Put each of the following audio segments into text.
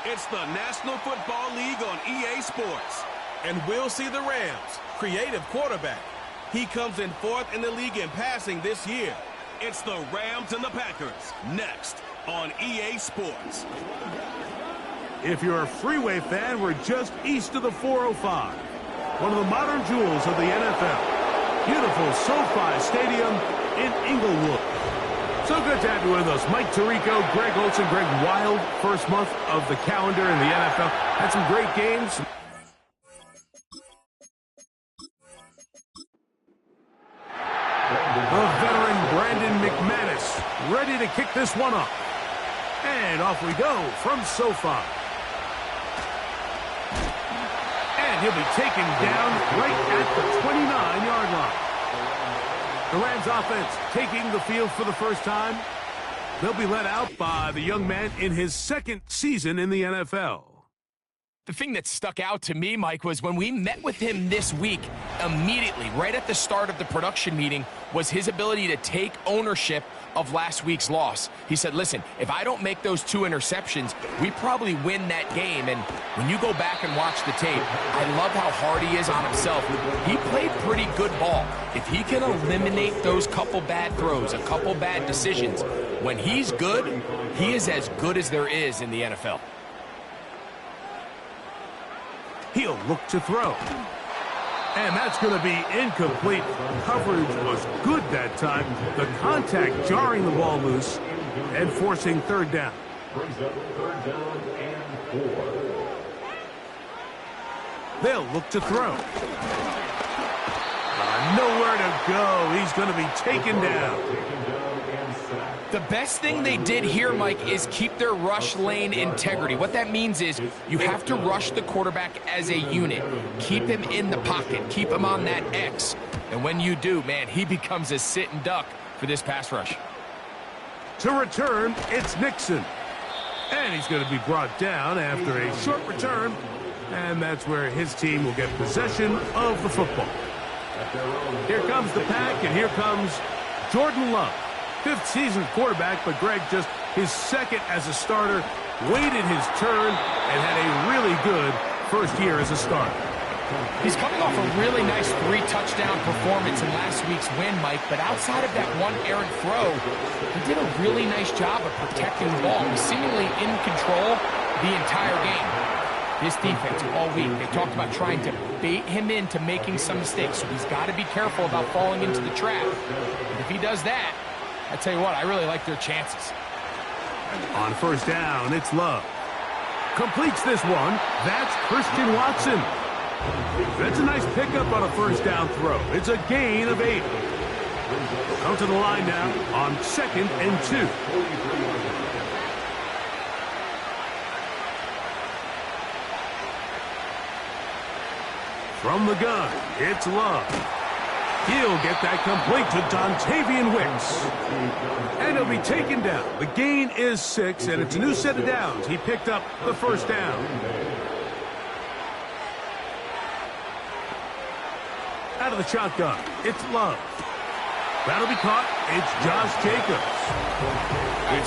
It's the National Football League on EA Sports. And we'll see the Rams' creative quarterback. He comes in 4th in the league in passing this year. It's the Rams and the Packers, next on EA Sports. If you're a Freeway fan, we're just east of the 405. One of the modern jewels of the NFL. Beautiful SoFi Stadium in Inglewood. So good to have you with us. Mike Tirico, Greg Olson, Greg Wild. First month of the calendar in the NFL. Had some great games. The veteran Brandon McManus ready to kick this one up. And off we go from SoFi. And he'll be taken down right at the 29-yard line. The Rams offense taking the field for the first time. They'll be led out by the young man in his 2nd season in the NFL. The thing that stuck out to me, Mike, was when we met with him this week, immediately, right at the start of the production meeting, was his ability to take ownership of last week's loss. He said, listen, if I don't make those 2 interceptions, we probably win that game. And when you go back and watch the tape, I love how hard he is on himself. He played pretty good ball. If he can eliminate those couple bad throws, a couple bad decisions, when he's good, he is as good as there is in the NFL. He'll look to throw. And that's going to be incomplete. Coverage was good that time. The contact jarring the ball loose and forcing 3rd down. Brings up 3rd down and 4. They'll look to throw. Nowhere to go. He's going to be taken down. The best thing they did here, Mike, is keep their rush lane integrity. What that means is you have to rush the quarterback as a unit. Keep him in the pocket. Keep him on that X. And when you do, man, he becomes a sitting duck for this pass rush. To return, it's Nixon. And he's going to be brought down after a short return. And that's where his team will get possession of the football. Here comes the pack, and here comes Jordan Love. 5th season quarterback, but Greg just his 2nd as a starter, waited his turn, and had a really good first year as a starter. He's coming off a really nice 3-touchdown performance in last week's win, Mike, but outside of that one errant throw, he did a really nice job of protecting the ball. He was seemingly in control the entire game. This defense all week, they talked about trying to bait him into making some mistakes, so he's got to be careful about falling into the trap. And if he does that, I tell you what, I really like their chances. On 1st down, it's Love. Completes this one. That's Christian Watson. That's a nice pickup on a 1st down throw. It's a gain of 8. Come to the line now on 2nd and 2. From the gun, it's Love. He'll get that complete to Dontavian Wicks. And he'll be taken down. The gain is 6, and it's a new set of downs. He picked up the 1st down. Out of the shotgun, it's Love. That'll be caught. It's Josh Jacobs.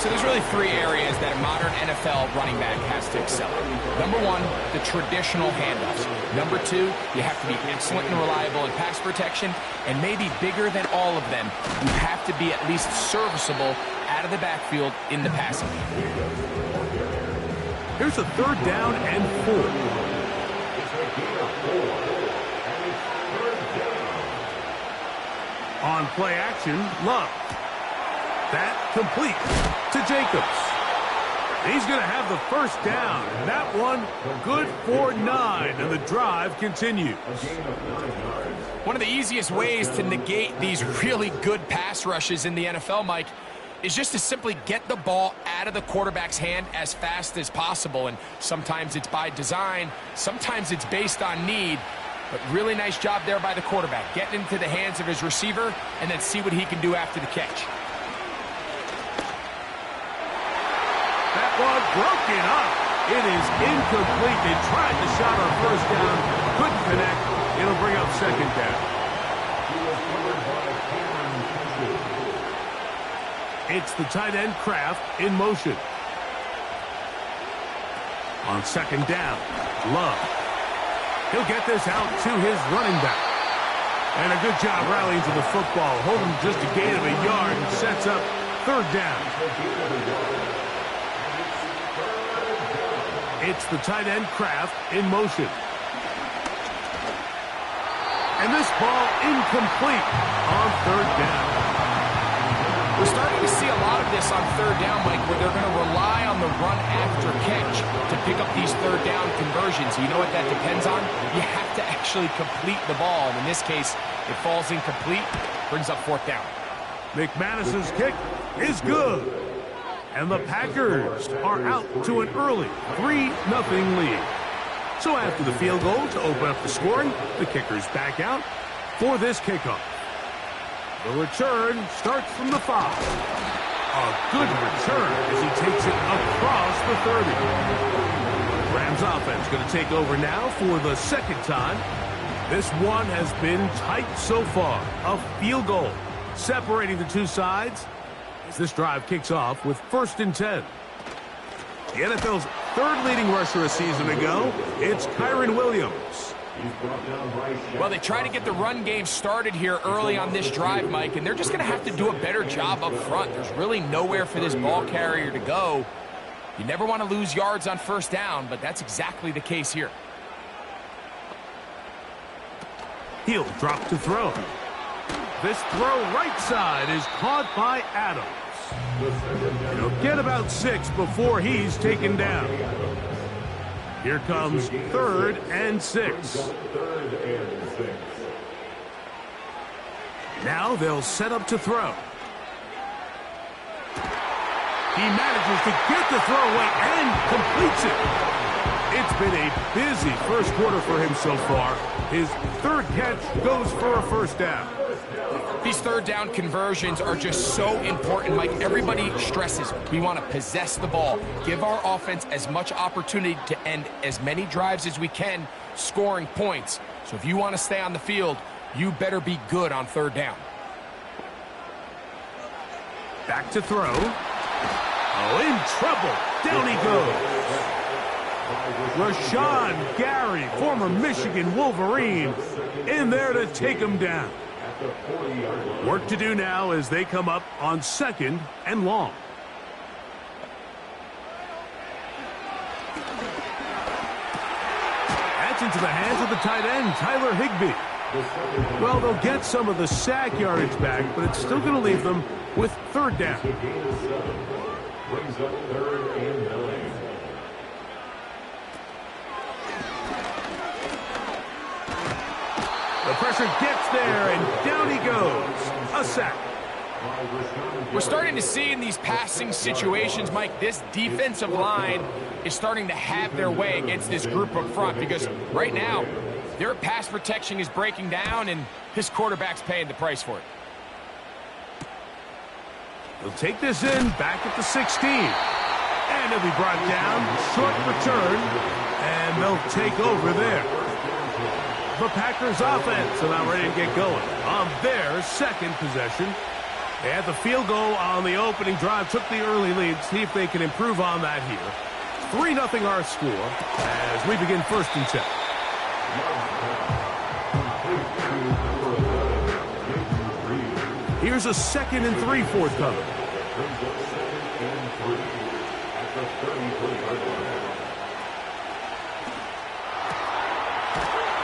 So there's really 3 areas that a modern NFL running back has to excel at. Number 1, the traditional handoffs. Number 2, you have to be excellent and reliable in pass protection. And maybe bigger than all of them, you have to be at least serviceable out of the backfield in the passing game. Here's a 3rd down and 4. On play action, Love. That complete to Jacobs. He's going to have the 1st down. That one good for 9, and the drive continues. One of the easiest ways to negate these really good pass rushes in the NFL, Mike, is just to simply get the ball out of the quarterback's hand as fast as possible. And sometimes it's by design, sometimes it's based on need. But really nice job there by the quarterback, getting into the hands of his receiver and then see what he can do after the catch. That one broken up. It is incomplete. They tried the shot on 1st down, couldn't connect. It'll bring up 2nd down. It's the tight end Kraft in motion. On second down, Love. He'll get this out to his running back. And a good job rallying to the football. Holding just a gain of a yard and sets up third down. It's the tight end Kraft in motion. And this ball incomplete on third down. We're starting to see a lot of this on third down, Mike, where they're going to rely on the run after catch to pick up these third down conversions. You know what that depends on? You have to actually complete the ball. And in this case, it falls incomplete, brings up fourth down. McManus's kick is good. And the Packers are out to an early 3-0 lead. So after the field goal to open up the scoring, the kicker's back out for this kickoff. The return starts from the 5. A good return as he takes it across the 30. Rams offense going to take over now for the second time. This one has been tight so far. A field goal separating the two sides as this drive kicks off with 1st and 10. The NFL's third leading rusher a season ago, it's Kyren Williams. Well, they try to get the run game started here early on this drive, Mike, and they're just going to have to do a better job up front. There's really nowhere for this ball carrier to go. You never want to lose yards on first down, but that's exactly the case here. He'll drop to throw. This throw right side is caught by Adams. He'll get about 6 before he's taken down. Here comes 3rd and 6. Now they'll set up to throw. He manages to get the throw away and completes it. It's been a busy first quarter for him so far. His 3rd catch goes for a first down. These third down conversions are just so important, Mike. Everybody stresses we want to possess the ball, give our offense as much opportunity to end as many drives as we can, scoring points. So if you want to stay on the field, you better be good on third down. Back to throw. Oh, in trouble. Down he goes. Rashawn Gary, former Michigan Wolverine, in there to take him down. Work to do now as they come up on 2nd and long. That's into the hands of the tight end, Tyler Higbee. Well, they'll get some of the sack yardage back, but it's still going to leave them with third down. Brings up 3rd and 9. The pressure gets there, and down he goes. A sack. We're starting to see in these passing situations, Mike, this defensive line is starting to have their way against this group up front because right now their pass protection is breaking down and this quarterback's paying the price for it. He'll take this in back at the 16. And he'll be brought down. Short return. And they'll take over there. The Packers offense are now ready to get going on their 2nd possession. They had the field goal on the opening drive, took the early lead. See if they can improve on that here. 3-0 our score as we begin 1st and 10. Here's a 2nd and 3 forthcoming.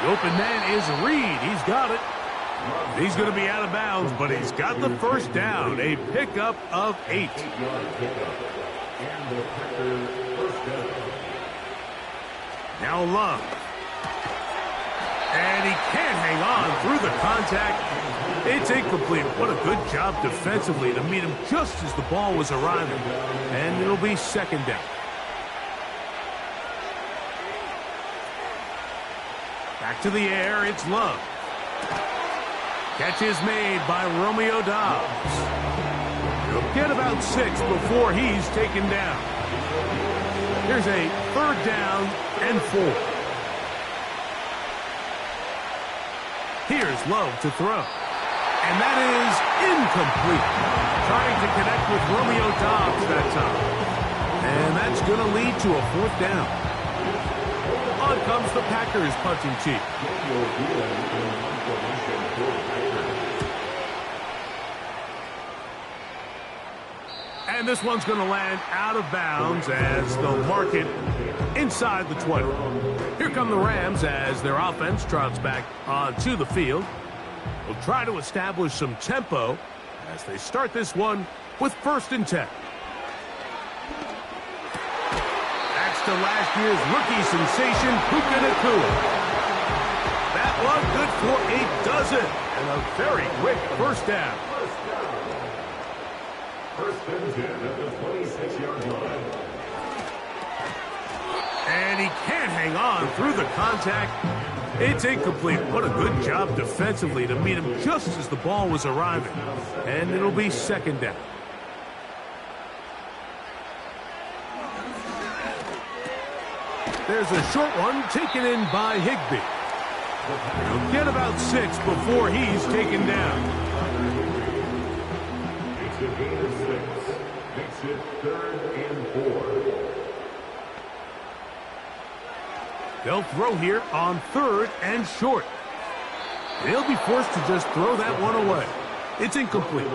The open man is Reed. He's got it. He's going to be out of bounds, but he's got the first down. A pickup of 8. Now Love. And he can't hang on through the contact. It's incomplete. What a good job defensively to meet him just as the ball was arriving. And it'll be 2nd down. Back to the air, it's Love. Catch is made by Romeo Doubs. He'll get about 6 before he's taken down. Here's a 3rd down and 4. Here's Love to throw. And that is incomplete. Trying to connect with Romeo Doubs that time. And that's going to lead to a 4th down. on comes the Packers punting team. And this one's going to land out of bounds as they'll mark it inside the 20. Here come the Rams as their offense trots back onto the field. They'll try to establish some tempo as they start this one with 1st and 10. That's to last year's rookie sensation, Puka Nacua. That one good for a dozen and a very quick 1st down. 1st and 10 at the 26-yard line. And he can't hang on through the contact. It's incomplete. What a good job defensively to meet him just as the ball was arriving. And it'll be 2nd down. There's a short one taken in by Higbee. He'll get about 6 before he's taken down. It's a gain of 6. Makes it 3rd and 4. They'll throw here on 3rd and short. They'll be forced to just throw that one away. It's incomplete.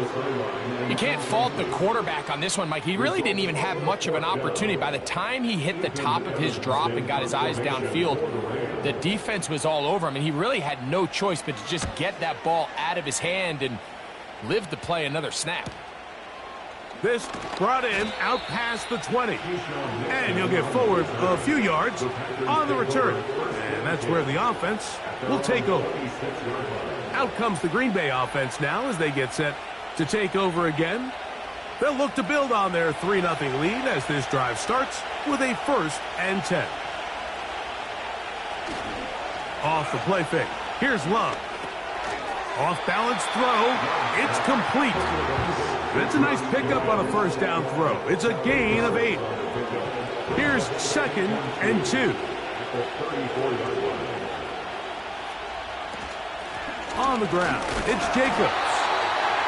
You can't fault the quarterback on this one, Mike. He really didn't even have much of an opportunity. By the time he hit the top of his drop and got his eyes downfield, the defense was all over him, and he really had no choice but to just get that ball out of his hand and live to play another snap. This brought in out past the 20. And he'll get forward a few yards on the return. And that's where the offense will take over. Out comes the Green Bay offense now as they get set to take over again. They'll look to build on their 3-0 lead as this drive starts with a 1st and 10. Off the play fake. Here's Love. Off-balance throw. It's complete. It's a nice pickup on a 1st down throw. It's a gain of 8. Here's 2nd and 2. On the ground, it's Jacobs.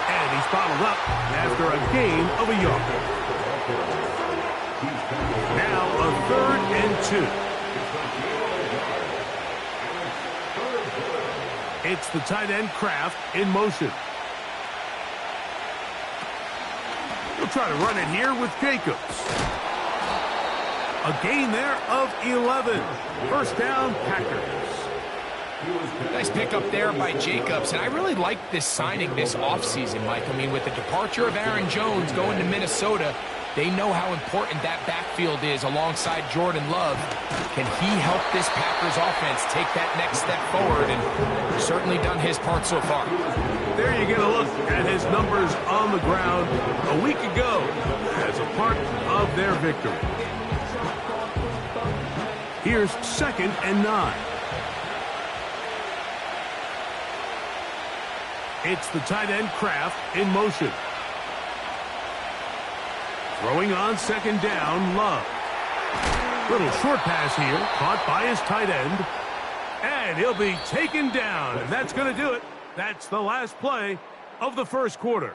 And he's bottled up after a gain of a yard. Now a 3rd and 2. It's the tight end Kraft in motion. He'll try to run it here with Jacobs. A gain there of 11. 1st down, Packers. Nice pickup there by Jacobs, and I really like this signing this offseason, Mike. I mean, with the departure of Aaron Jones going to Minnesota, they know how important that backfield is alongside Jordan Love. Can he help this Packers offense take that next step forward? And certainly done his part so far. There you get a look at his numbers on the ground a week ago as a part of their victory. Here's 2nd and 9. It's the tight end Kraft in motion. Throwing on 2nd down, Love. Little short pass here, caught by his tight end. And he'll be taken down, and that's going to do it. That's the last play of the 1st quarter.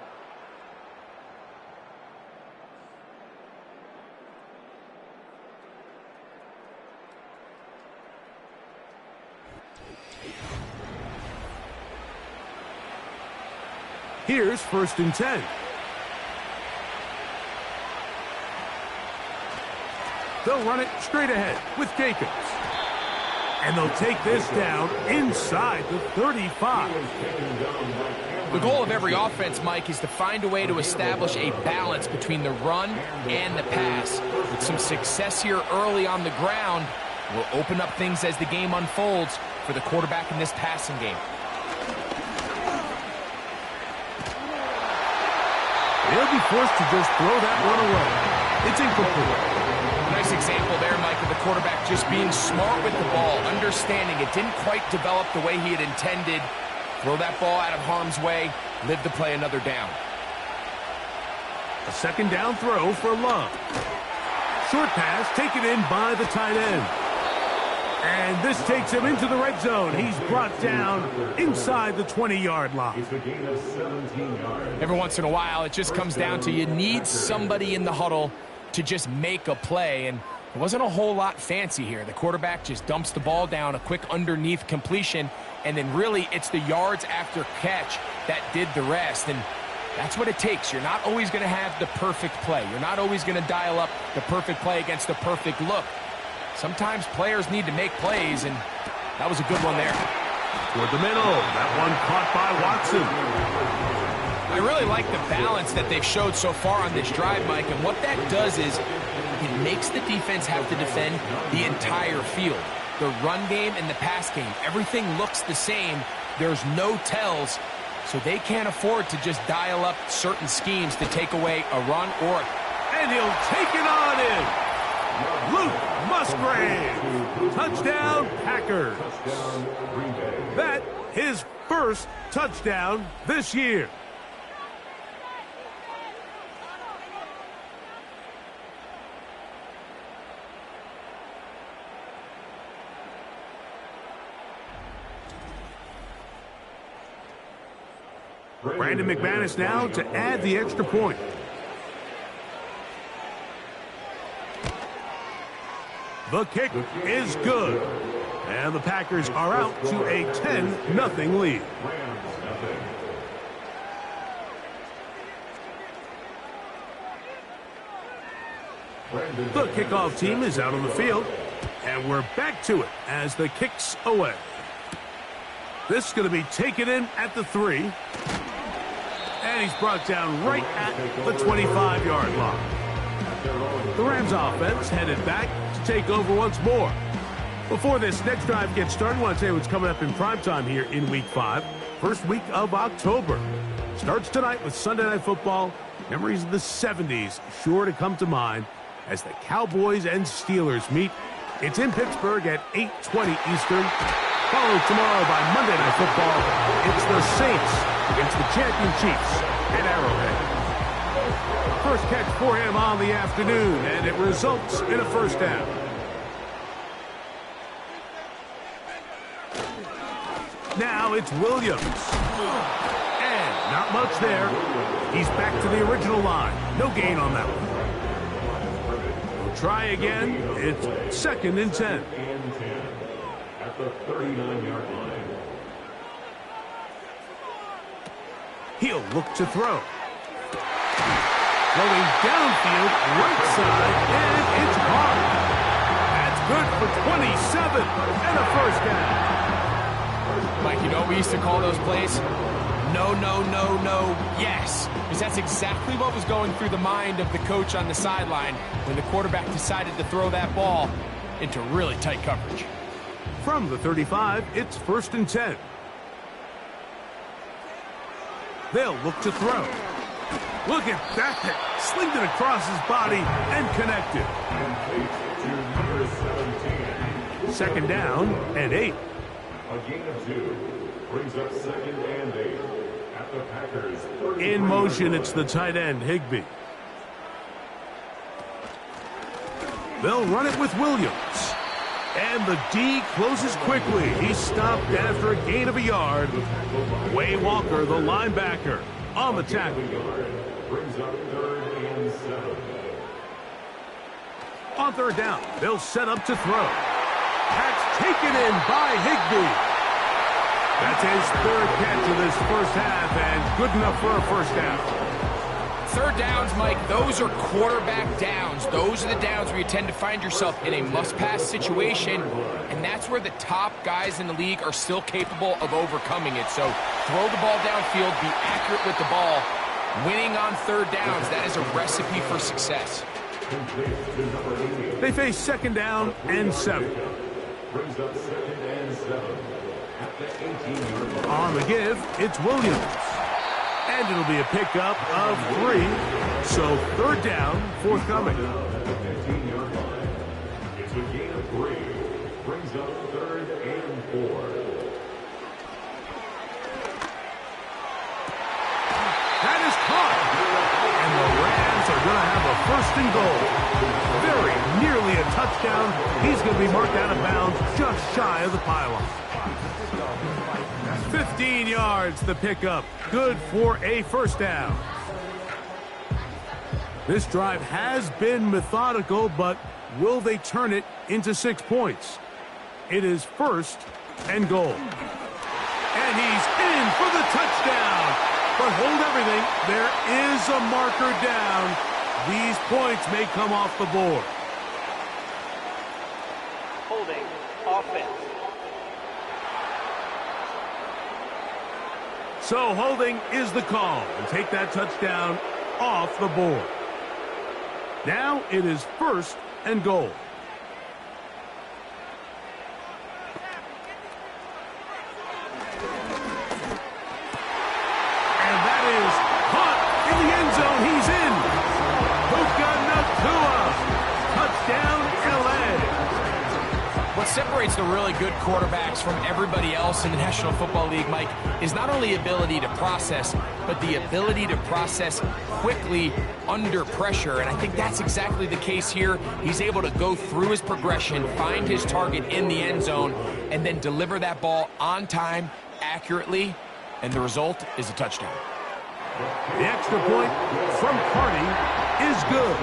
Here's 1st and 10. They'll run it straight ahead with Jacobs. And they'll take this down inside the 35. The goal of every offense, Mike, is to find a way to establish a balance between the run and the pass. With some success here early on the ground, will open up things as the game unfolds for the quarterback in this passing game. They'll be forced to just throw that one away. It's incomplete. Nice example there, Mike, of the quarterback just being smart with the ball, understanding it didn't quite develop the way he had intended. Throw that ball out of harm's way, live to play another down. A 2nd down throw for Love. Short pass taken in by the tight end. And this takes him into the red zone. He's brought down inside the 20-yard line. It's a gain of 17 yards. Every once in a while, it just comes down to you need somebody in the huddle to just make a play. And It wasn't a whole lot fancy here. The quarterback just dumps the ball down, a quick underneath completion, and then really it's the yards after catch that did the rest. And that's what it takes. You're not always going to have the perfect play. You're not always going to dial up the perfect play against the perfect look. Sometimes players need to make plays, and that was a good one there. Toward the middle. That one caught by Watson. I really like the balance that they've showed so far on this drive, Mike, and what that does is it makes the defense have to defend the entire field. The run game and the pass game, everything looks the same. There's no tells, so they can't afford to just dial up certain schemes to take away a run or... And he'll take it on in. Luke Musgrave. Touchdown, Packers. That his first touchdown this year. Brandon McManus now to add the extra point. The kick is good. And the Packers are out to a 10-0 lead. The kickoff team is out on the field. And we're back to it as the kick's away. This is going to be taken in at the 3. And he's brought down right at the 25-yard line. The Rams offense headed back to take over once more. Before this next drive gets started, I want to tell you what's coming up in primetime here in Week 5. First week of October. Starts tonight with Sunday Night Football. Memories of the 70s sure to come to mind as the Cowboys and Steelers meet. It's in Pittsburgh at 8:20 Eastern. Followed tomorrow by Monday Night Football. It's the Saints against the champion Chiefs at Arrowhead. First catch for him on the afternoon, and it results in a first down. Now it's Williams. And not much there. He's back to the original line. No gain on that one. We'll try again. It's 2nd and 10. At the 39-yard line. He'll look to throw. Going downfield, right side, and it's caught. That's good for 27 and a first down. Mike, you know what we used to call those plays? No, no, no, no, yes. Because that's exactly what was going through the mind of the coach on the sideline when the quarterback decided to throw that ball into really tight coverage. From the 35, it's 1st and 10. They'll look to throw. Look at that. Slinged it across his body and connected. 2nd down and 8. A gain of 2 brings up 2nd and 8 at the Packers. In motion, it's the tight end, Higbee. They'll run it with Williams. And the D closes quickly. He's stopped after a gain of a yard. Way Walker, the linebacker, on the tackle. Brings up 3rd and 7. On 3rd down, they'll set up to throw. That's taken in by Higbee. That's his 3rd catch of this first half, and good enough for a first down. 3rd downs, Mike, those are quarterback downs. Those are the downs where you tend to find yourself in a must-pass situation, and that's where the top guys in the league are still capable of overcoming it. So throw the ball downfield, be accurate with the ball. Winning on 3rd downs, that is a recipe for success. They face 2nd down and 7. Brings up 2nd and 7 at the 18-yard line. On the give, it's Williams. And it'll be a pickup of 3. So 3rd down, forthcoming. At the 15-yard line. It's a gain of 3. Brings up 3rd and 4. That is caught. And the Rams are going to have a 1st and goal. Very nearly a touchdown. He's going to be marked out of bounds just shy of the pylon. 15 yards the pickup. Good for a first down. This drive has been methodical, but will they turn it into 6 points? It is 1st and goal. And he's in for the touchdown. But hold everything. There is a marker down. These points may come off the board. Holding offense. So holding is the call, and take that touchdown off the board. Now it is 1st and goal. And that is caught in the end zone. He's in. Puka Nacua. Touchdown, LA. What separates the really good quarterbacks from everybody else in the National Football League, Mike, is not only ability to process, but the ability to process quickly under pressure. And I think that's exactly the case here. He's able to go through his progression, find his target in the end zone, and then deliver that ball on time, accurately, and the result is a touchdown. The extra point from Carney is good.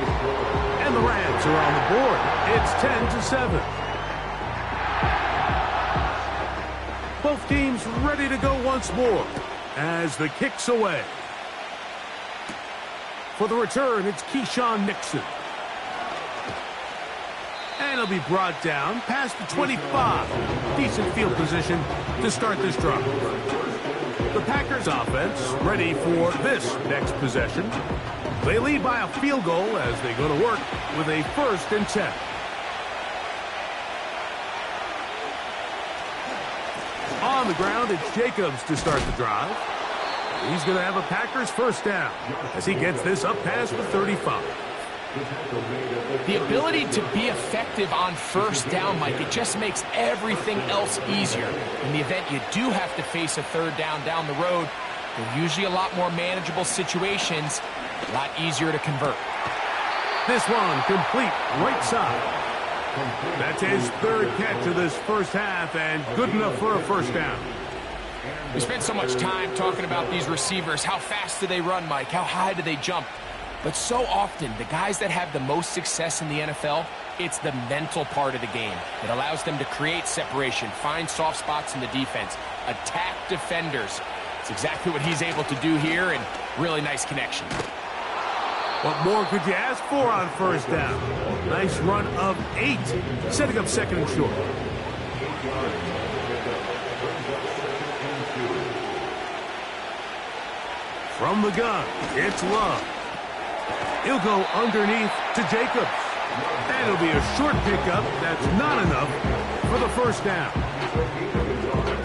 And the Rams are on the board. It's 10-7. Both teams ready to go once more as the kick's away. For the return, it's Keyshawn Nixon. And he'll be brought down past the 25. Decent field position to start this drive. The Packers offense ready for this next possession. They lead by a field goal as they go to work with a 1st and 10. On the ground, it's Jacobs to start the drive. He's going to have a Packers 1st down as he gets this up past the 35. The ability to be effective on 1st down, Mike, it just makes everything else easier. In the event you do have to face a 3rd down the road, they're usually a lot more manageable situations, a lot easier to convert. This one complete right side. That's his 3rd catch of this 1st half and good enough for a 1st down. We spent so much time talking about these receivers. How fast do they run, Mike? How high do they jump? But so often, the guys that have the most success in the NFL, it's the mental part of the game. It allows them to create separation, find soft spots in the defense, attack defenders. It's exactly what he's able to do here, and really nice connection. What more could you ask for on 1st down? Nice run of 8, setting up 2nd and short. From the gun, it's Love. He'll go underneath to Jacobs. And it'll be a short pickup. That's not enough for the 1st down.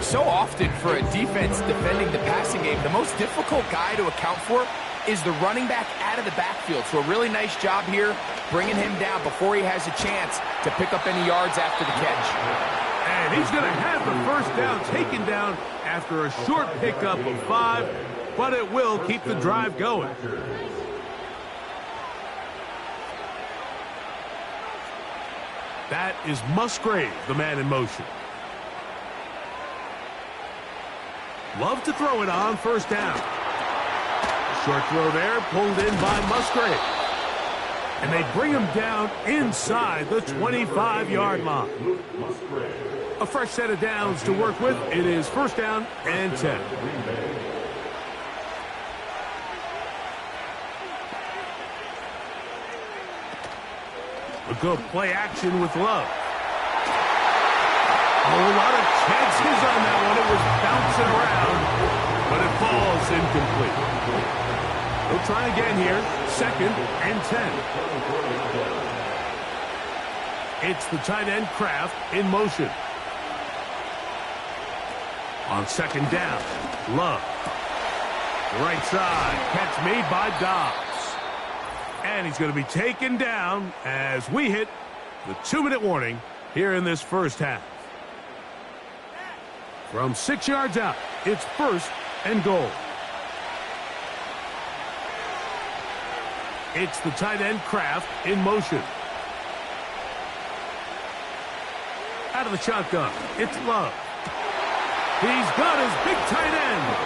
So often for a defense defending the passing game, the most difficult guy to account for is the running back out of the backfield. So a really nice job here, bringing him down before he has a chance to pick up any yards after the catch. And he's going to have the 1st down taken down after a short pickup of 5, but it will keep the drive going. That is Musgrave, the man in motion. Love to throw it on 1st down. Short throw there, pulled in by Musgrave. And they bring him down inside the 25-yard line. A fresh set of downs to work with. It is 1st down and 10. A good play action with Love. A whole lot of chances on that one. It was bouncing around, but it falls incomplete. They'll try again here. 2nd and 10. It's the tight end Kraft in motion. On 2nd down, Love. Right side, catch made by Dobbs. And he's going to be taken down as we hit the 2-minute warning here in this 1st half. From 6 yards out, it's 1st and goal. It's the tight end Kraft in motion. Out of the shotgun, it's Love. He's got his big tight end.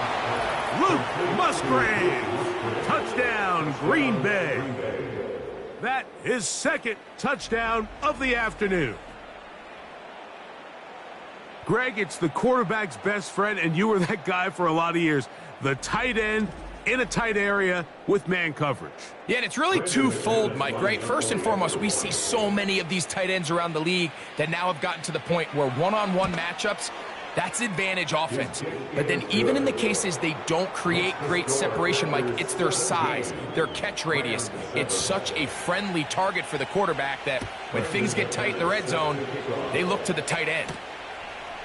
Luke Musgrave. Touchdown, Green Bay. That is second touchdown of the afternoon. Greg, it's the quarterback's best friend, and you were that guy for a lot of years. The tight end in a tight area with man coverage. Yeah, and it's really twofold, Mike, right? First and foremost, we see so many of these tight ends around the league that now have gotten to the point where one-on-one matchups, that's advantage offense. But then even in the cases they don't create great separation, Mike, it's their size, their catch radius. It's such a friendly target for the quarterback that when things get tight in the red zone, they look to the tight end.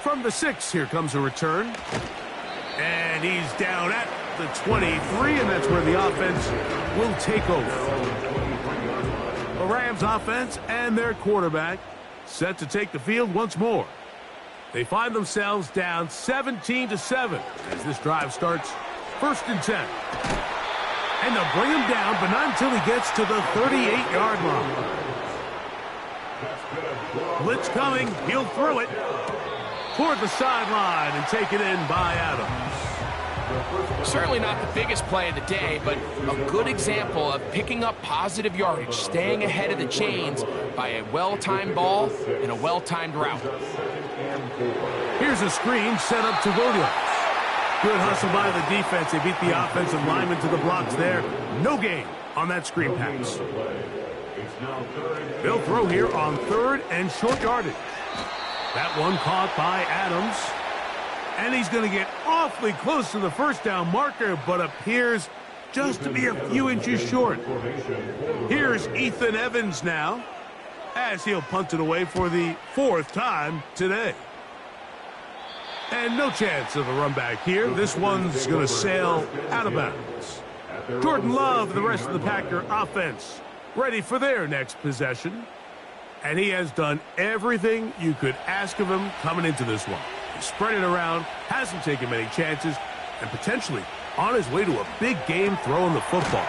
From the 6, here comes a return. And he's down at the 23, and that's where the offense will take over. The Rams offense and their quarterback set to take the field once more. They find themselves down 17-7 as this drive starts 1st and 10. And they'll bring him down, but not until he gets to the 38-yard line. Blitz coming. He'll throw it toward the sideline and take it in by Adams. Certainly not the biggest play of the day, but a good example of picking up positive yardage, staying ahead of the chains by a well-timed ball and a well-timed route. Here's a screen set up to Williams. Good hustle by the defense. They beat the offensive lineman to the blocks there. No gain on that screen pass. They'll throw here on 3rd and short yardage. That one caught by Adams. And he's going to get awfully close to the first down marker, but appears just to be a few inches short. Here's Ethan Evans now, as he'll punt it away for the 4th time today. And no chance of a run back here. This one's going to sail out of bounds. Jordan Love, the rest of the Packer offense, ready for their next possession. And he has done everything you could ask of him coming into this one. He's spread it around, hasn't taken many chances, and potentially on his way to a big game throwing the football.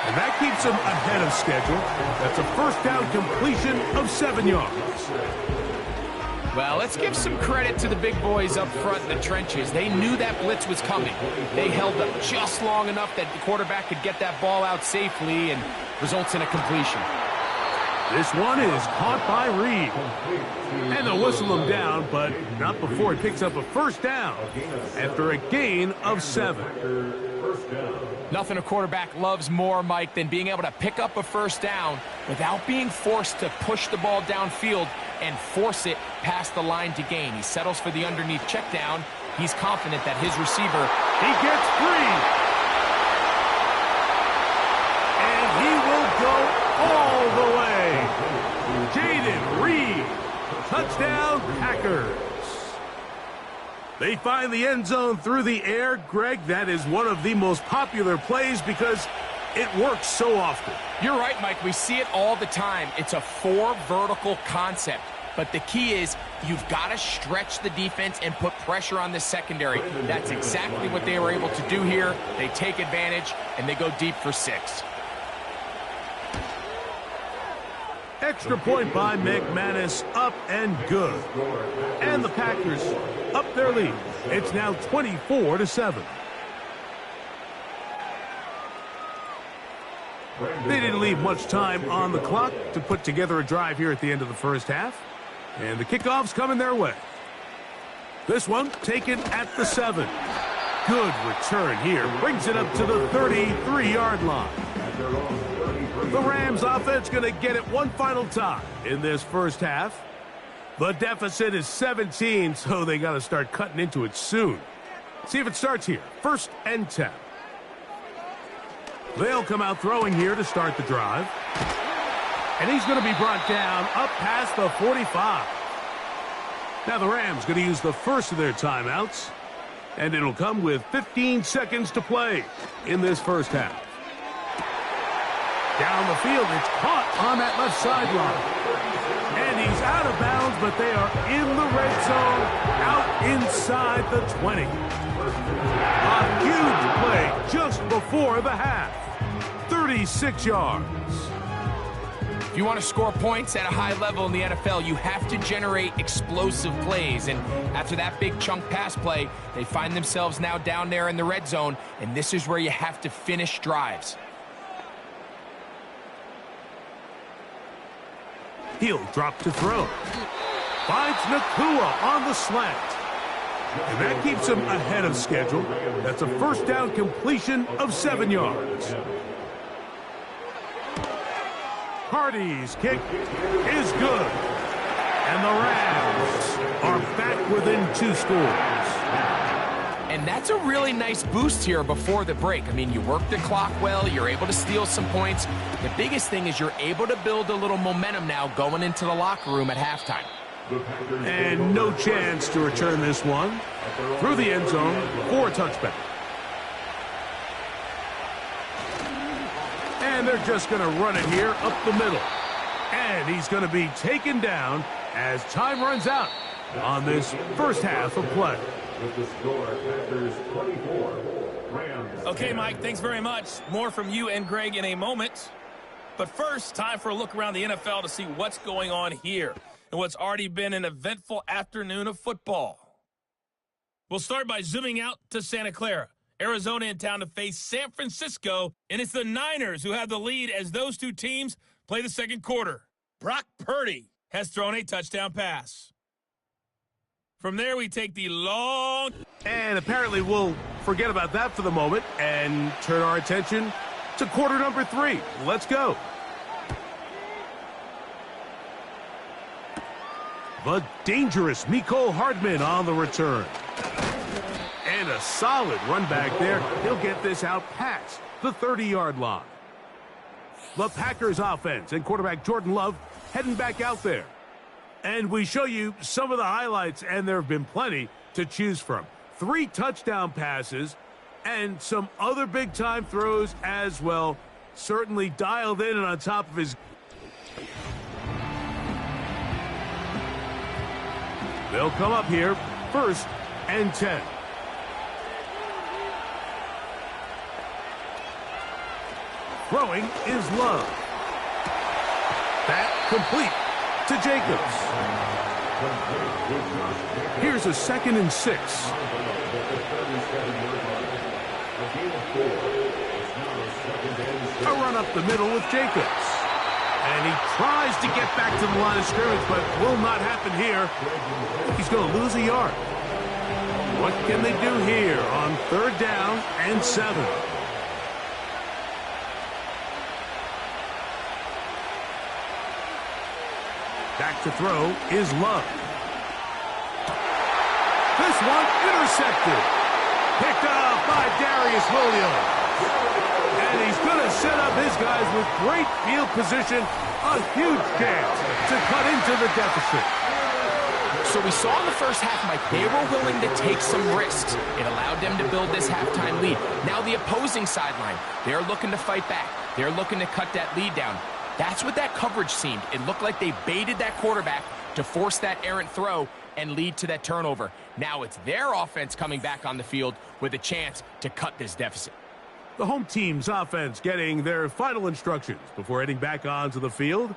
And that keeps him ahead of schedule. That's a 1st down completion of 7 yards. Well, let's give some credit to the big boys up front in the trenches. They knew that blitz was coming. They held up just long enough that the quarterback could get that ball out safely and results in a completion. This one is caught by Reed. And they'll whistle him down, but not before he picks up a 1st down after a gain of 7. Nothing a quarterback loves more, Mike, than being able to pick up a 1st down without being forced to push the ball downfield and force it past the line to gain. He settles for the underneath check down. He's confident that his receiver, he gets free. And he will go all the way. Jaden Reed, touchdown Packers. They find the end zone through the air. Greg, that is one of the most popular plays because it works so often. You're right, Mike. We see it all the time. It's a 4 vertical concept. But the key is you've got to stretch the defense and put pressure on the secondary. That's exactly what they were able to do here. They take advantage, and they go deep for 6. Extra point by McManus, up and good. And the Packers up their lead. It's now 24-7. They didn't leave much time on the clock to put together a drive here at the end of the 1st half. And the kickoff's coming their way. This one taken at the 7. Good return here. Brings it up to the 33-yard line. The Rams offense going to get it one final time in this 1st half. The deficit is 17, so they got to start cutting into it soon. See if it starts here. 1st and 10. They'll come out throwing here to start the drive. And he's going to be brought down up past the 45. Now the Rams going to use the first of their timeouts. And it'll come with 15 seconds to play in this 1st half. Down the field, it's caught on that left sideline. And he's out of bounds, but they are in the red zone, out inside the 20. A huge play just before the half. 36 yards. If you want to score points at a high level in the NFL, you have to generate explosive plays. And after that big chunk pass play, they find themselves now down there in the red zone, and this is where you have to finish drives. He'll drop to throw. Finds Nakua on the slant. And that keeps him ahead of schedule. That's a first down completion of 7 yards. Hardy's kick is good. And the Rams are back within 2 scores. And that's a really nice boost here before the break. I mean, you work the clock well, you're able to steal some points. The biggest thing is you're able to build a little momentum now going into the locker room at halftime. And no chance to return this one through the end zone for a touchback. And they're just going to run it here up the middle. And he's going to be taken down as time runs out on this first half of play. With the score, Packers 24, Rams. Okay, Mike, thanks very much. More from you and Greg in a moment. But first, time for a look around the NFL to see what's going on here and what's already been an eventful afternoon of football. We'll start by zooming out to Santa Clara. Arizona in town to face San Francisco, and it's the Niners who have the lead as those two teams play the second quarter. Brock Purdy has thrown a touchdown pass. From there, we take the long... And apparently we'll forget about that for the moment and turn our attention to quarter number 3. Let's go. The dangerous Mecole Hardman on the return. And a solid run back there. He'll get this out past the 30-yard line. The Packers offense and quarterback Jordan Love heading back out there. And we show you some of the highlights, and there have been plenty to choose from. 3 touchdown passes and some other big-time throws as well. Certainly dialed in and on top of his... They'll come up here, 1st and 10. Throwing is Love. That complete to Jacobs. Here's a 2nd and 6. A run up the middle with Jacobs. And he tries to get back to the line of scrimmage, but will not happen here. He's going to lose a yard. What can they do here on 3rd down and 7? Back to throw is Love. This one intercepted. Picked up by Darius Williams. And he's going to set up his guys with great field position. A huge chance to cut into the deficit. So we saw in the first half, Mike, they were willing to take some risks. It allowed them to build this halftime lead. Now the opposing sideline, they're looking to fight back. They're looking to cut that lead down. That's what that coverage seemed. It looked like they baited that quarterback to force that errant throw and lead to that turnover. Now it's their offense coming back on the field with a chance to cut this deficit. The home team's offense getting their final instructions before heading back onto the field.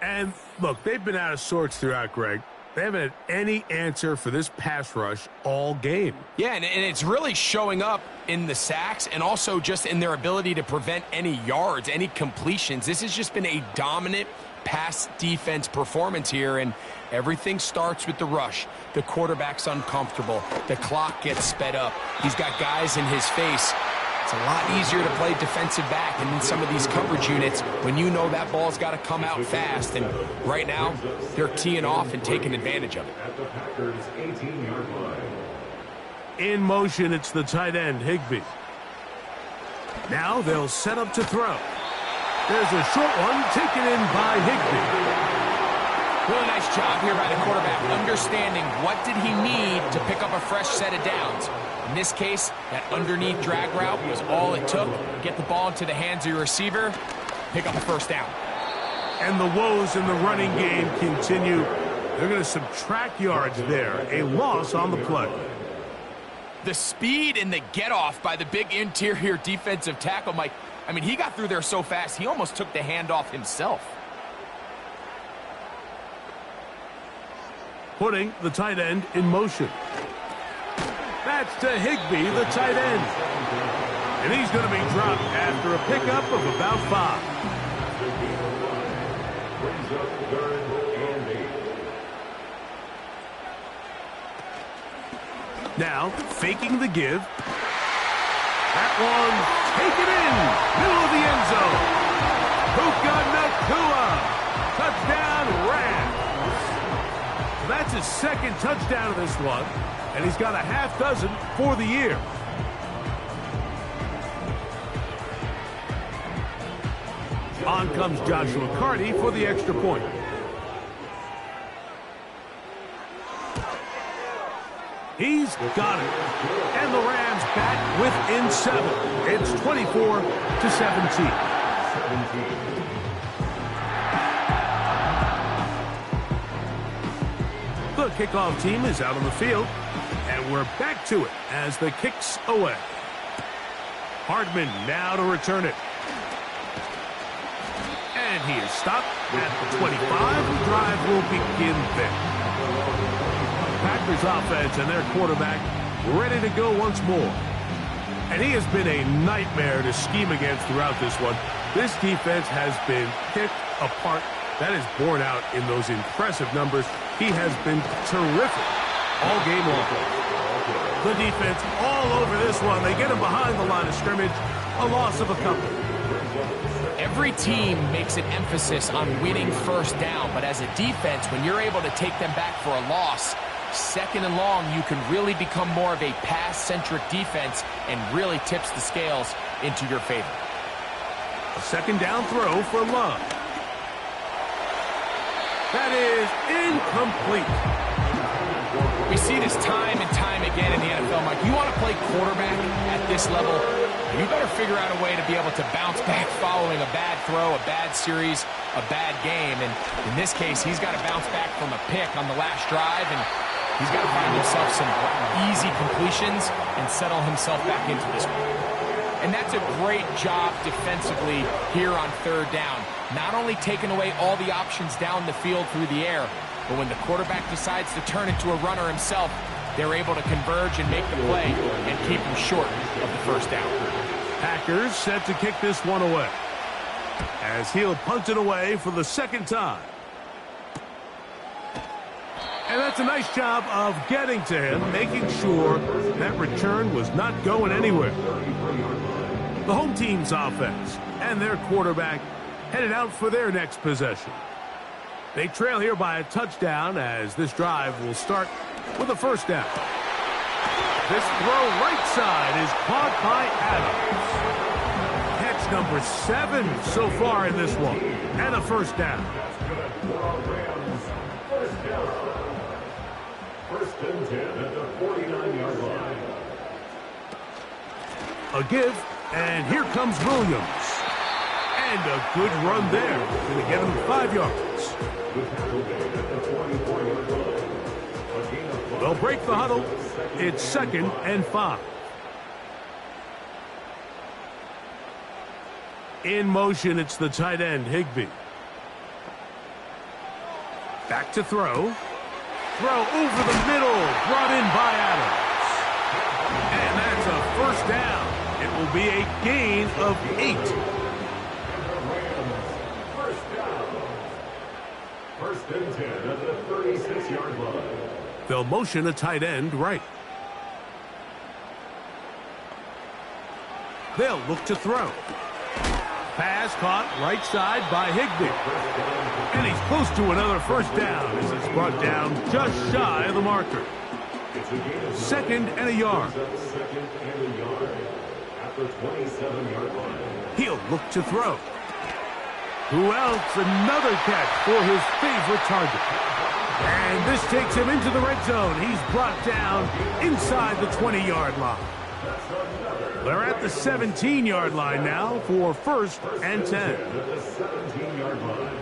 And look, they've been out of sorts throughout, Greg. They haven't had any answer for this pass rush all game. Yeah, and it's really showing up in the sacks and also just in their ability to prevent any yards, any completions. This has just been a dominant pass defense performance here, and everything starts with the rush. The quarterback's uncomfortable. The clock gets sped up. He's got guys in his face. It's a lot easier to play defensive back and in some of these coverage units when you know that ball's got to come out fast. And right now, they're teeing off and taking advantage of it. At the Packers' 18-yard line. In motion, it's the tight end, Higbee. Now they'll set up to throw. There's a short one taken in by Higbee. Really nice job here by the quarterback, understanding what did he need to pick up a fresh set of downs. In this case, that underneath drag route was all it took. Get the ball into the hands of your receiver, pick up a first down. And the woes in the running game continue. They're going to subtract yards there. A loss on the play. The speed and the get-off by the big interior defensive tackle, Mike. I mean, he got through there so fast, he almost took the handoff himself. putting the tight end in motion. That's to Higbee, the tight end. And he's going to be dropped after a pickup of about 5. Brings up 3rd and 8. Now, faking the give. That one taken in, middle of the end zone. Puka Nacua, touchdown Rams. That's his 2nd touchdown of this one, and he's got a half dozen for the year. On comes Joshua Carty for the extra point. He's got it. And the Rams back within 7. It's 24-17. The kickoff team is out on the field, and we're back to it as the kick's away. Hardman now to return it. And he is stopped at the 25. The drive will begin there. Packers offense and their quarterback ready to go once more. And he has been a nightmare to scheme against throughout this one. This defense has been picked apart. That is borne out in those impressive numbers. He has been terrific all game long. The defense all over this one. They get him behind the line of scrimmage. A loss of a couple. Every team makes an emphasis on winning first down, but as a defense, when you're able to take them back for a loss, 2nd and long, you can really become more of a pass-centric defense and really tips the scales into your favor. A 2nd down throw for Love. That is incomplete. We see this time and time again in the NFL, Mike. You want to play quarterback at this level, you better figure out a way to be able to bounce back following a bad throw, a bad series, a bad game. And in this case, he's got to bounce back from a pick on the last drive, and he's got to find himself some easy completions and settle himself back into this one. And that's a great job defensively here on 3rd down. Not only taking away all the options down the field through the air, but when the quarterback decides to turn into a runner himself, they're able to converge and make the play and keep him short of the 1st down. Packers set to kick this one away, as he'll punt it away for the 2nd time. And that's a nice job of getting to him, making sure that return was not going anywhere. The home team's offense and their quarterback headed out for their next possession. They trail here by a touchdown as this drive will start with a 1st down. This throw right side is caught by Adams. Catch number 7 so far in this one. And a 1st down. 1st and 10 at the 49-yard line. A give, and here comes Williams. And a good run there. Going to get him 5 yards. They'll break the huddle. It's 2nd and 5. In motion, it's the tight end, Higbee. Back to throw. Throw over the middle. Brought in by Adams. And that's a 1st down. It will be a gain of 8. 1st and 10 at the 36-yard line. They'll motion a tight end right. They'll look to throw. Pass caught right side by Higbee. And he's close to another 1st down as it's brought down just shy of the marker. 2nd and a yard. 2nd and a yard at the 27-yard line. He'll look to throw. Who else? Another catch for his favorite target. And this takes him into the red zone. He's brought down inside the 20-yard line. They're at the 17-yard line now for 1st and 10. At the 17-yard line.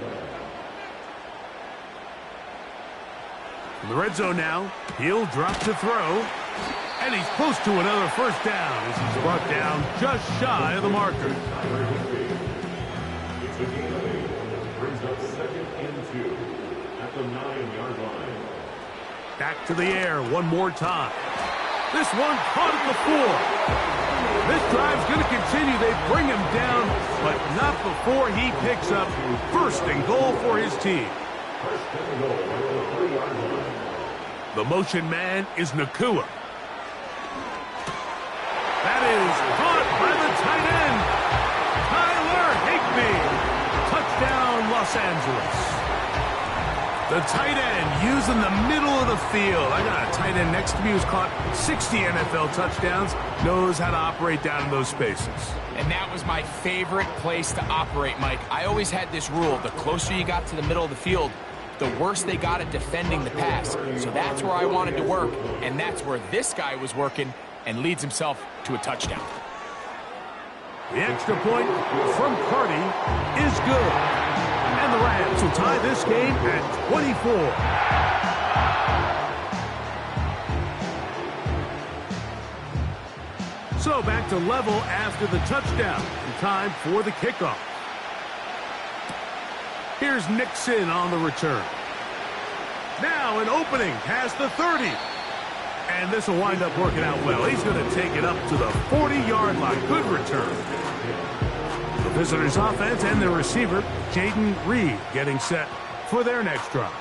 In the red zone now, he'll drop to throw. And he's close to another 1st down as he's brought down just shy of the marker. It's a gain of 8. Brings up 2nd and 2 at the 9-yard line. Back to the air one more time. This one caught at the 4. This drive's going to continue. They bring him down, but not before he picks up first and goal for his team. The motion man is Nakua. That is caught by the tight end, Tyler Higbee. Touchdown, Los Angeles. The tight end using the middle of the field. I got a tight end next to me who's caught 60 NFL touchdowns, knows how to operate down in those spaces. And that was my favorite place to operate, Mike. I always had this rule. The closer you got to the middle of the field, the worse they got at defending the pass. So that's where I wanted to work, and that's where this guy was working and leads himself to a touchdown. The extra point from Carty is good. And the Rams will tie this game at 24. So back to level after the touchdown. And time for the kickoff. Here's Nixon on the return. Now an opening past the 30. And this will wind up working out well. He's going to take it up to the 40-yard line. Good return. The visitors' offense and their receiver, Jaden Reed, getting set for their next drive.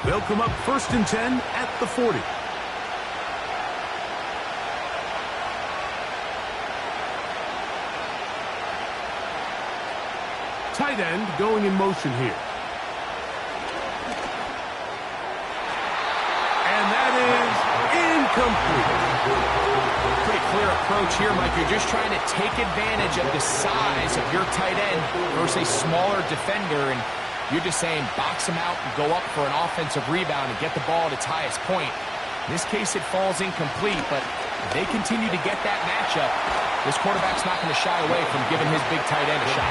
They'll come up 1st and 10 at the 40. Tight end going in motion here. And that is incomplete. Pretty clear approach here, Mike. You're just trying to take advantage of the size of your tight end versus a smaller defender, and you're just saying box him out and go up for an offensive rebound and get the ball at its highest point. In this case, it falls incomplete, but if they continue to get that matchup, this quarterback's not going to shy away from giving his big tight end a shot.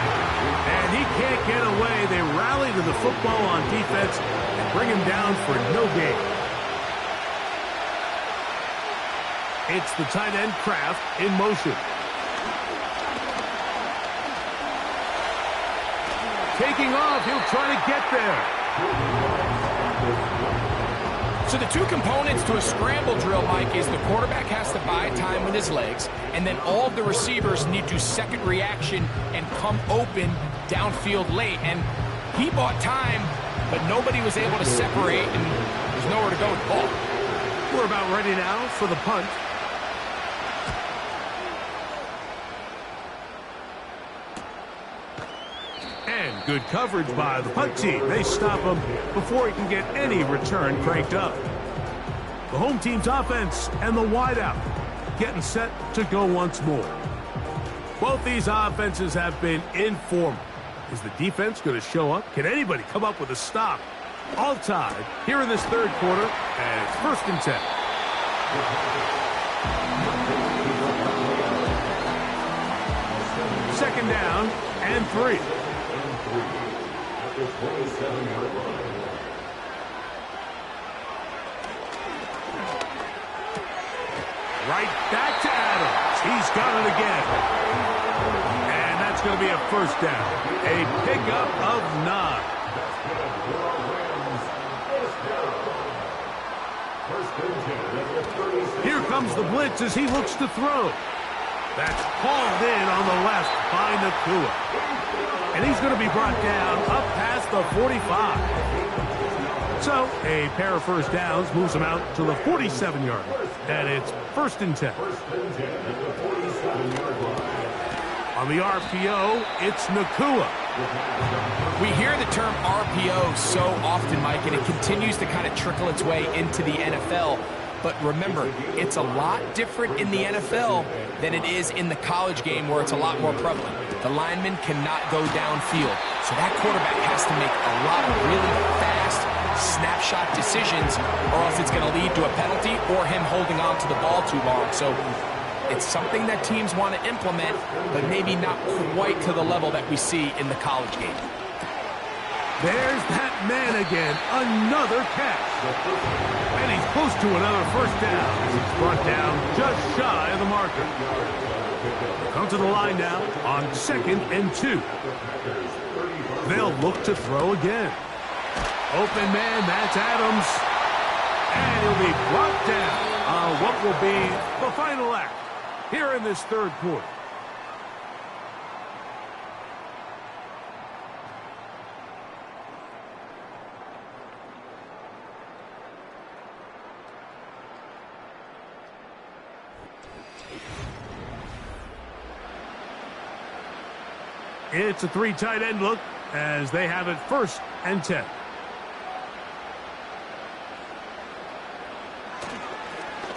And he can't get away. They rally to the football on defense and bring him down for no gain. It's the tight end, Kraft, in motion. Taking off, he'll try to get there. So the two components to a scramble drill, Mike, is the quarterback has to buy time with his legs, and then all of the receivers need to second reaction and come open downfield late. And he bought time, but nobody was able to separate, and there's nowhere to go with the ball. We're about ready now for the punt. And good coverage by the punt team. They stop him before he can get any return cranked up. The home team's offense and the wideout getting set to go once more. Both these offenses have been informal. Is the defense going to show up? Can anybody come up with a stop? All tied here in this third quarter, and it's 1st and 10. Second down and 3. Right back to Adams. He's got it again. And that's going to be a 1st down. A pickup of 9. Here comes the blitz as he looks to throw. That's hauled in on the left by Nakua. And he's going to be brought down up past the 45. So a pair of 1st downs moves him out to the 47-yard line. And it's 1st and 10. On the RPO, it's Nakua. We hear the term RPO so often, Mike, and it continues to kind of trickle its way into the NFL. But remember, it's a lot different in the NFL than it is in the college game where it's a lot more prevalent. The lineman cannot go downfield. So that quarterback has to make a lot of really fast snapshot decisions or else it's going to lead to a penalty or him holding on to the ball too long. So it's something that teams want to implement, but maybe not quite to the level that we see in the college game. There's that man again. Another catch. And he's close to another 1st down. He's brought down just shy of the marker. Come to the line now on 2nd and 2. They'll look to throw again. Open man, that's Adams. And he'll be brought down on what will be the final act here in this third quarter. It's a three tight end look as they have it 1st and 10.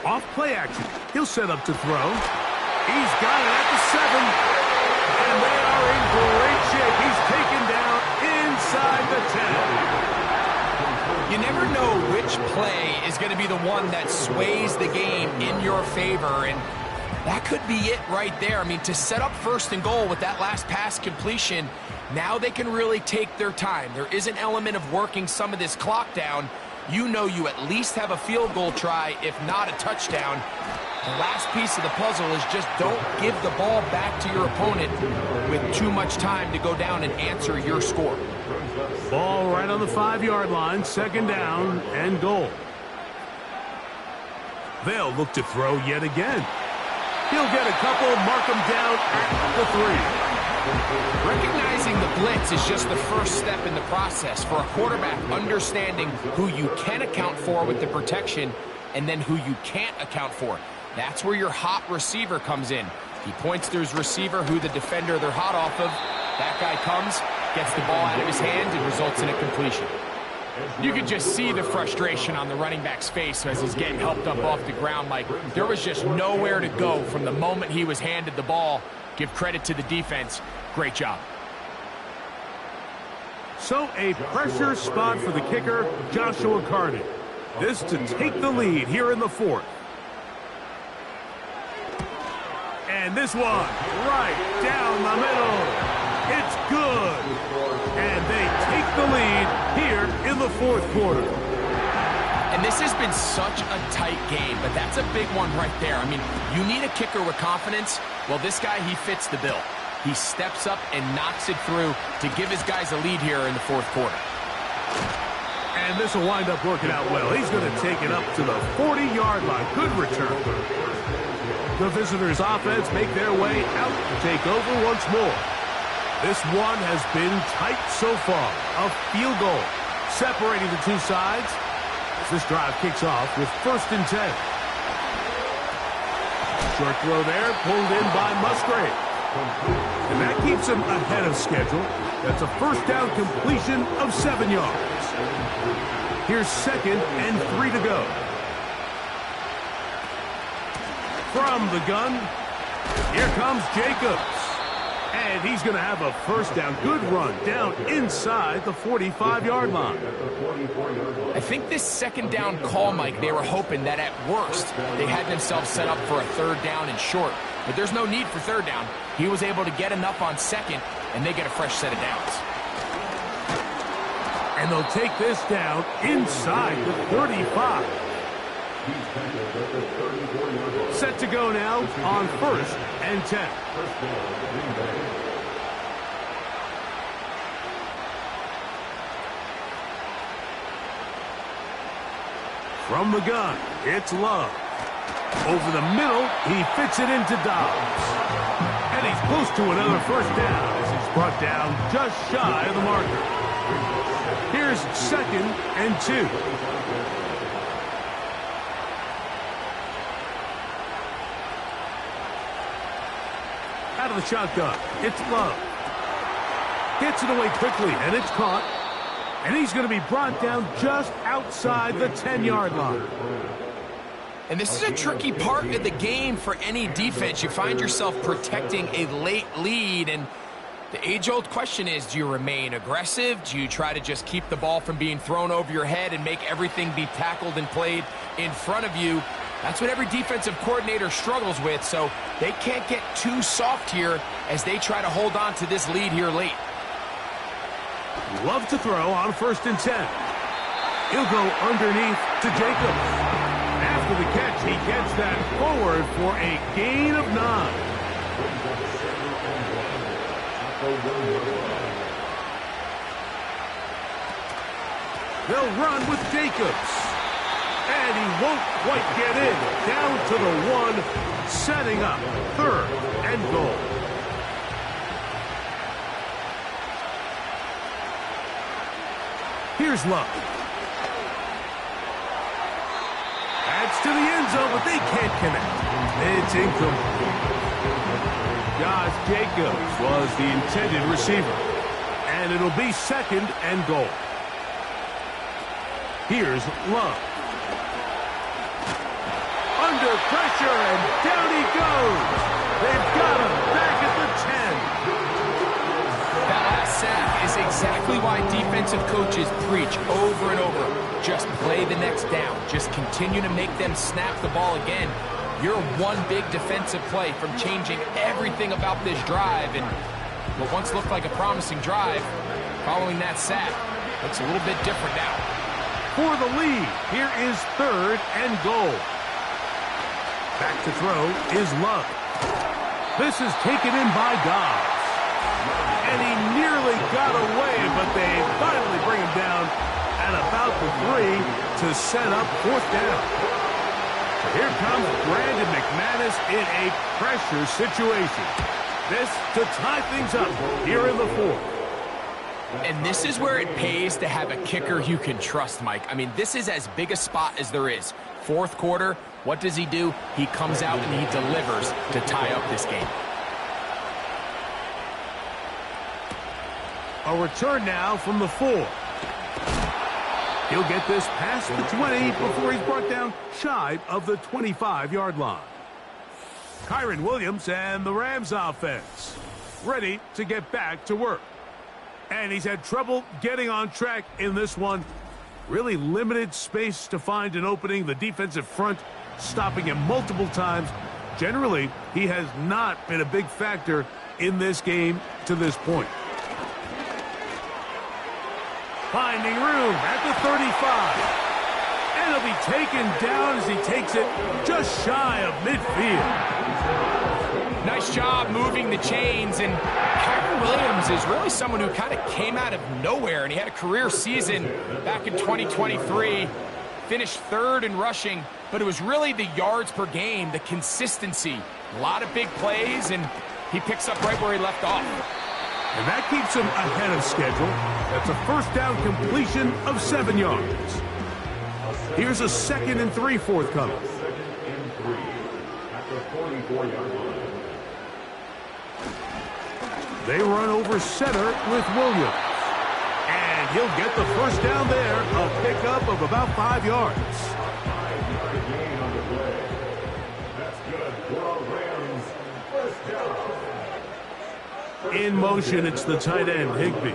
Off play action. He'll set up to throw. He's got it at the 7. And they are in great shape. He's taken down inside the 10. You never know which play is going to be the one that sways the game in your favor, and that could be it right there. I mean, to set up 1st and goal with that last pass completion, now they can really take their time. There is an element of working some of this clock down. You know you at least have a field goal try, if not a touchdown. The last piece of the puzzle is just don't give the ball back to your opponent with too much time to go down and answer your score. Ball right on the 5-yard line, 2nd down and goal. They'll look to throw yet again. He'll get a couple, mark him down at the 3. Recognizing the blitz is just the first step in the process for a quarterback, understanding who you can account for with the protection and then who you can't account for. That's where your hot receiver comes in. He points to his receiver, who the defender they're hot off of. That guy comes, gets the ball out of his hand, and results in a completion. You could just see the frustration on the running back's face as he's getting helped up off the ground. Like, there was just nowhere to go from the moment he was handed the ball. Give credit to the defense. Great job. So a pressure spot for the kicker, Joshua Carney. This to take the lead here in the 4th. And this one right down the middle. It's good. And they take the lead here in the 4th quarter. And this has been such a tight game, but that's a big one right there. I mean, you need a kicker with confidence. Well, this guy, he fits the bill. He steps up and knocks it through to give his guys a lead here in the 4th quarter. And this will wind up working out well. He's going to take it up to the 40-yard line. Good return. The visitors' offense make their way out to take over once more. This one has been tight so far. A field goal separating the two sides. As this drive kicks off with 1st and 10. Short throw there, pulled in by Musgrave. And that keeps him ahead of schedule. That's a 1st down completion of 7 yards. Here's 2nd and 3 to go. From the gun, here comes Jacobs. And he's going to have a 1st down. Good run down inside the 45-yard line. I think this 2nd down call, Mike, they were hoping that at worst they had themselves set up for a 3rd down and short. But there's no need for 3rd down. He was able to get enough on 2nd, and they get a fresh set of downs. And they'll take this down inside the 35. Set to go now on 1st and 10. From the gun, it's Love. Over the middle, he fits it into Dobbs. And he's close to another 1st down as he's brought down just shy of the marker. Here's 2nd and 2. Out of the shotgun, it's Love. Gets it away quickly, and it's caught. And he's going to be brought down just outside the 10-yard line. And this is a tricky part of the game for any defense. You find yourself protecting a late lead, and the age-old question is, do you remain aggressive? Do you try to just keep the ball from being thrown over your head and make everything be tackled and played in front of you? That's what every defensive coordinator struggles with, so they can't get too soft here as they try to hold on to this lead here late. Love to throw on 1st and 10. He'll go underneath to Jacobs. After the catch, he gets that forward for a gain of 9. They'll run with Jacobs. And he won't quite get in. Down to the 1, setting up 3rd and goal. Here's Love. Adds to the end zone, but they can't connect. It's incomplete. Josh Jacobs was the intended receiver. And it'll be 2nd and goal. Here's Love. Under pressure, and down he goes. They've got him back at the 10. That last sack is exactly why defensive coaches preach over and over. Just play the next down. Just continue to make them snap the ball again. You're one big defensive play from changing everything about this drive. And what once looked like a promising drive, following that sack, looks a little bit different now. For the lead, here is 3rd and goal. Back to throw is Love. This is taken in by Dobbs. And he nearly got away, but they finally bring him down at about the 3 to set up 4th down. Here comes Brandon McManus in a pressure situation. This to tie things up here in the 4th. And this is where it pays to have a kicker you can trust, Mike. I mean, this is as big a spot as there is. 4th quarter, what does he do? He comes out and he delivers to tie up this game. A return now from the 4. He'll get this past the 20 before he's brought down shy of the 25-yard line. Kyron Williams and the Rams offense ready to get back to work. And he's had trouble getting on track in this one. Really limited space to find an opening. The defensive front stopping him multiple times. Generally, he has not been a big factor in this game to this point. Finding room at the 35. And he'll be taken down as he takes it just shy of midfield. Nice job moving the chains, and Kyron Williams is really someone who kind of came out of nowhere, and he had a career season back in 2023, finished 3rd in rushing, but it was really the yards per game, the consistency, a lot of big plays, and he picks up right where he left off. And that keeps him ahead of schedule. That's a 1st down completion of 7 yards. Here's a 2nd and 3 forthcoming. 2nd and 3 at the 44-yard line. They run over center with Williams. And he'll get the 1st down there, a pickup of about 5 yards. 5-yard gain on the play. That's good for a Rams 1st down. In motion, it's the tight end, Higbee.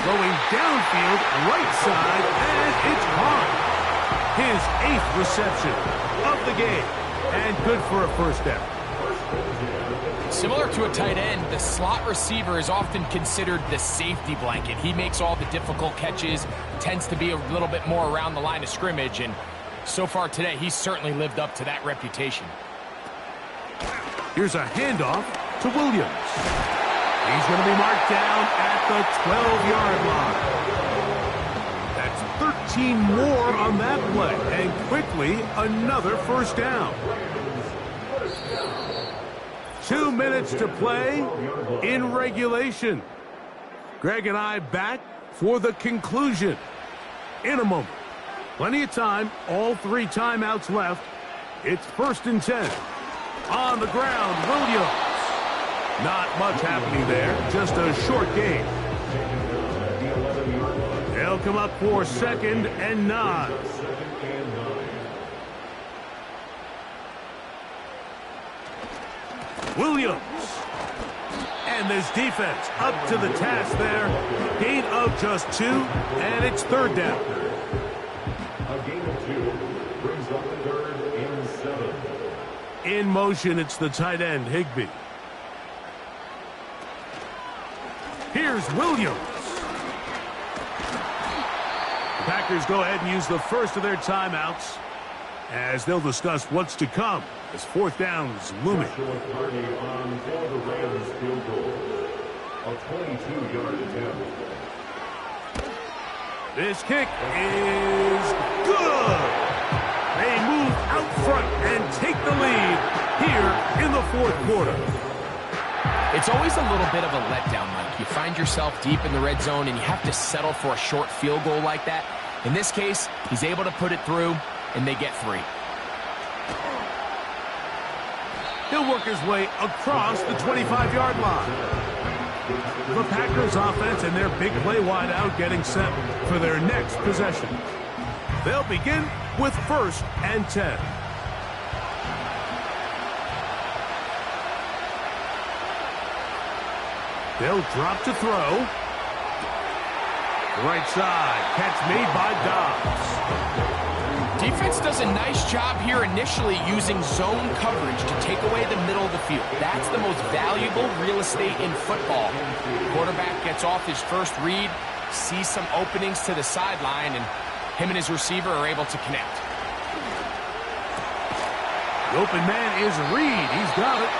Going downfield, right side, and it's caught. His 8th reception of the game. And good for a 1st down. Similar to a tight end, the slot receiver is often considered the safety blanket. He makes all the difficult catches, tends to be a little bit more around the line of scrimmage, and so far today, he's certainly lived up to that reputation. Here's a handoff to Williams. He's going to be marked down at the 12-yard line. That's 13 more on that play, and quickly another 1st down. 2 minutes to play in regulation. Greg and I back for the conclusion in a moment. Plenty of time, all 3 timeouts left. It's 1st and 10. On the ground, Williams. Not much happening there, just a short gain. They'll come up for 2nd and 9. Williams. And this defense up to the task there. Gain of just 2, and it's 3rd down. A gain of 2 brings up 3rd and 7. In motion, it's the tight end, Higbee. Here's Williams. The Packers go ahead and use the first of their timeouts as they'll discuss what's to come as 4th down's looming. Joshua Carney on for the Rams field goal. A 22-yard attempt. This kick is good. They move out front and take the lead here in the fourth quarter. It's always a little bit of a letdown, Mike. You find yourself deep in the red zone and you have to settle for a short field goal like that. In this case, he's able to put it through, and they get 3. He'll work his way across the 25-yard line. The Packers offense and their big play wideout getting set for their next possession. They'll begin with 1st and 10. They'll drop to throw. Right side, catch made by Dobbs. Defense does a nice job here initially using zone coverage to take away the middle of the field. That's the most valuable real estate in football. Quarterback gets off his first read, sees some openings to the sideline, and him and his receiver are able to connect. The open man is Reed. He's got it.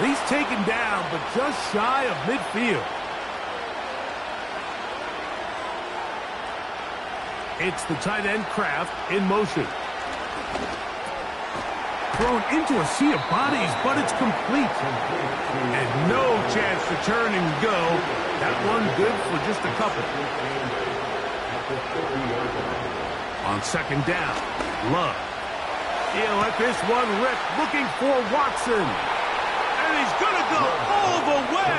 He's taken down, but just shy of midfield. It's the tight end Kraft in motion. Thrown into a sea of bodies, but it's complete. And no chance to turn and go. That one good for just a couple. On 2nd down, Love. He'll let this one rip, looking for Watson. And he's going to go all the way.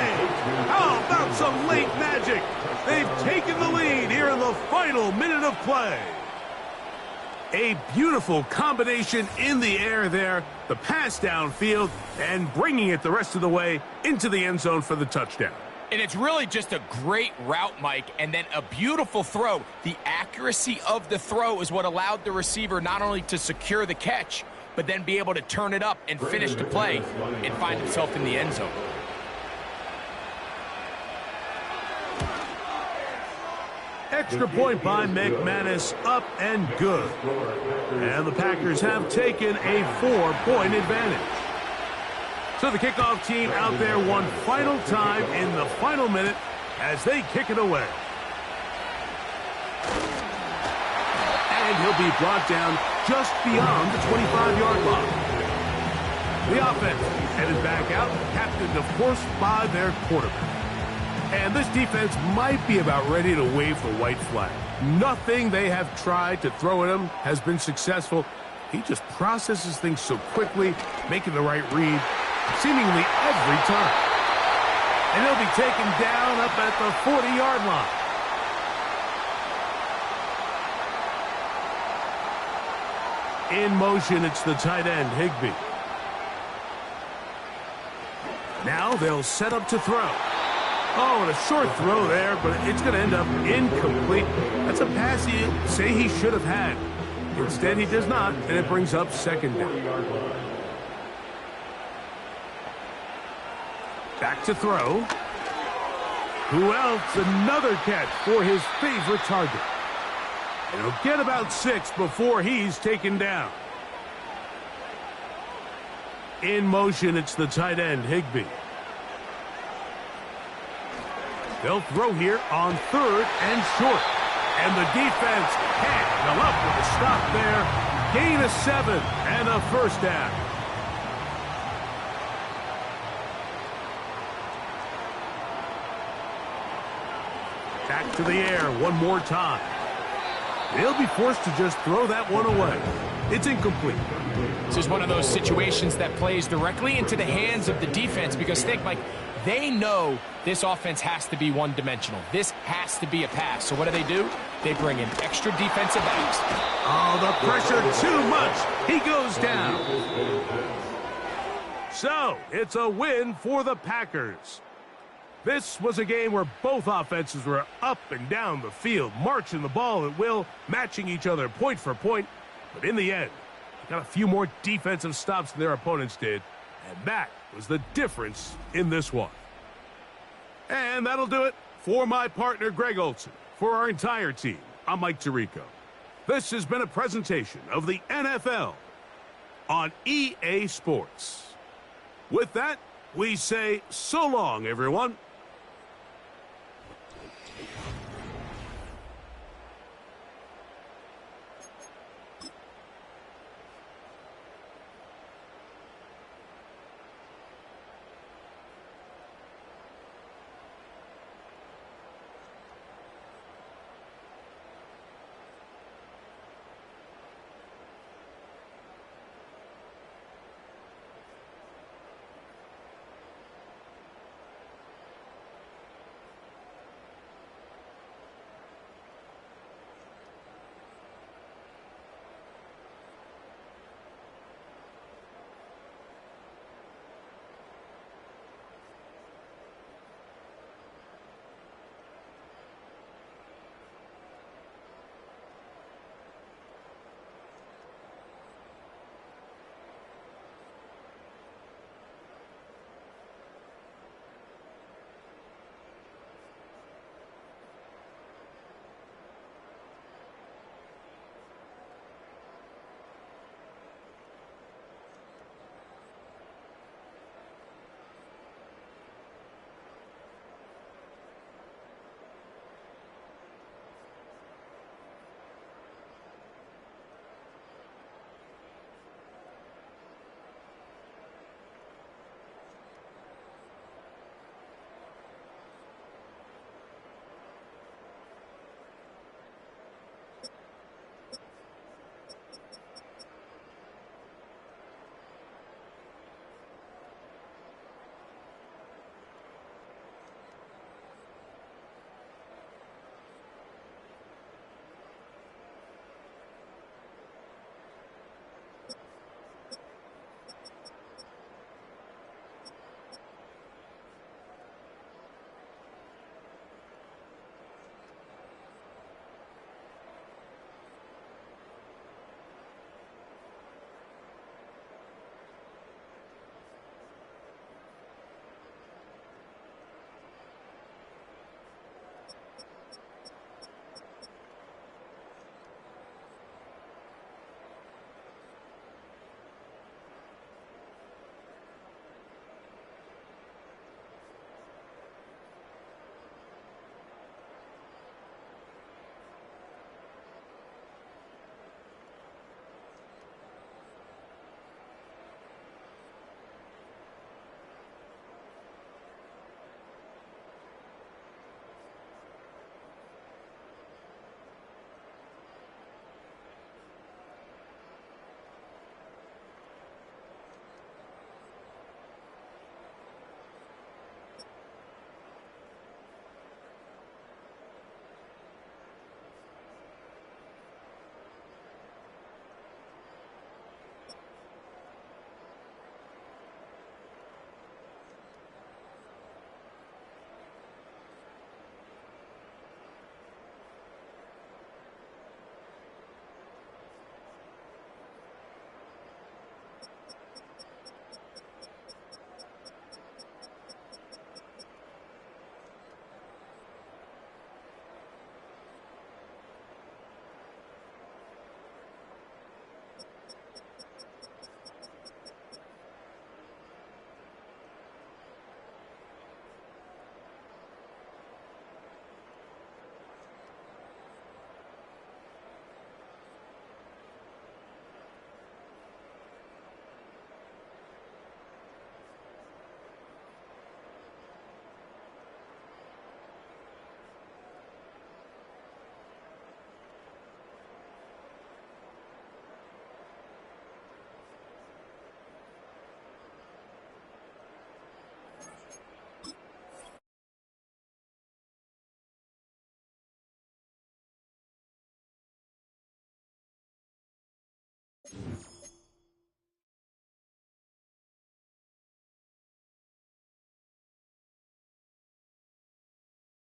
How about some late magic? They've taken the lead here in the final minute of play. A beautiful combination in the air there. The pass downfield and bringing it the rest of the way into the end zone for the touchdown. And it's really just a great route, Mike, and then a beautiful throw. The accuracy of the throw is what allowed the receiver not only to secure the catch, but then be able to turn it up and finish the play and find himself in the end zone. Extra point by McManus, up and good. And the Packers have taken a 4-point advantage. So the kickoff team out there one final time in the final minute as they kick it away. And he'll be brought down just beyond the 25-yard line. The offense headed back out, captained, of course, by their quarterback. And this defense might be about ready to wave the white flag. Nothing they have tried to throw at him has been successful. He just processes things so quickly, making the right read, seemingly every time. And he'll be taken down up at the 40-yard line. In motion, it's the tight end, Higbee. Now they'll set up to throw. Oh, and a short throw there, but it's going to end up incomplete. That's a pass he'd say he should have had. Instead, he does not, and it brings up 2nd down. Back to throw. Who else? Another catch for his favorite target. And he'll get about 6 before he's taken down. In motion, it's the tight end, Higbee. They'll throw here on 3rd and short. And the defense can't come up with a stop there. Gain of 7 and a 1st down. Back to the air one more time. They'll be forced to just throw that one away. It's incomplete. This is one of those situations that plays directly into the hands of the defense because, think, Mike, they know this offense has to be one-dimensional. This has to be a pass. So what do? They bring in extra defensive backs. Oh, the pressure too much. He goes down. So, it's a win for the Packers. This was a game where both offenses were up and down the field, marching the ball at will, matching each other point for point. But in the end, they got a few more defensive stops than their opponents did. And that was the difference in this one. And that'll do it for my partner, Greg Olson. For our entire team, I'm Mike Tirico. This has been a presentation of the NFL on EA Sports. With that, we say so long, everyone.